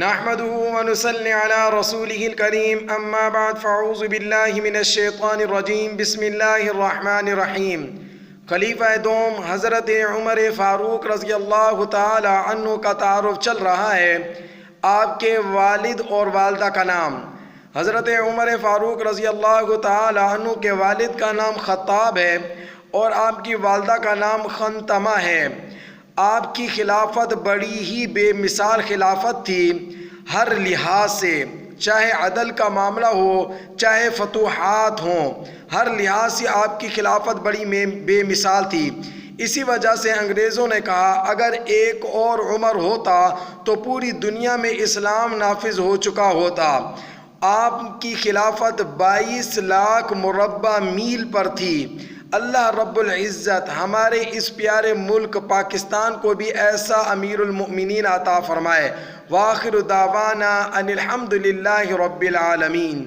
نحمده ونصلي على رسوله الكريم اما بعد فاعوذ باللہ من الشیطان الرجیم بسم اللہ الرحمن الرحیم۔ خلیفہ دوم حضرت عمر فاروق رضی اللہ تعالی عنہ کا تعارف چل رہا ہے۔ آپ کے والد اور والدہ کا نام حضرت عمر فاروق رضی اللہ تعالی عنہ کے والد کا نام خطاب ہے اور آپ کی والدہ کا نام خنتمہ ہے۔ آپ کی خلافت بڑی ہی بے مثال خلافت تھی، ہر لحاظ سے، چاہے عدل کا معاملہ ہو چاہے فتوحات ہوں، ہر لحاظ سے آپ کی خلافت بڑی بے مثال تھی۔ اسی وجہ سے انگریزوں نے کہا اگر ایک اور عمر ہوتا تو پوری دنیا میں اسلام نافذ ہو چکا ہوتا۔ آپ کی خلافت 22 لاکھ مربع میل پر تھی۔ اللہ رب العزت ہمارے اس پیارے ملک پاکستان کو بھی ایسا امیر المؤمنین عطا فرمائے۔ وآخر دعوانا ان الحمد للہ رب العالمین۔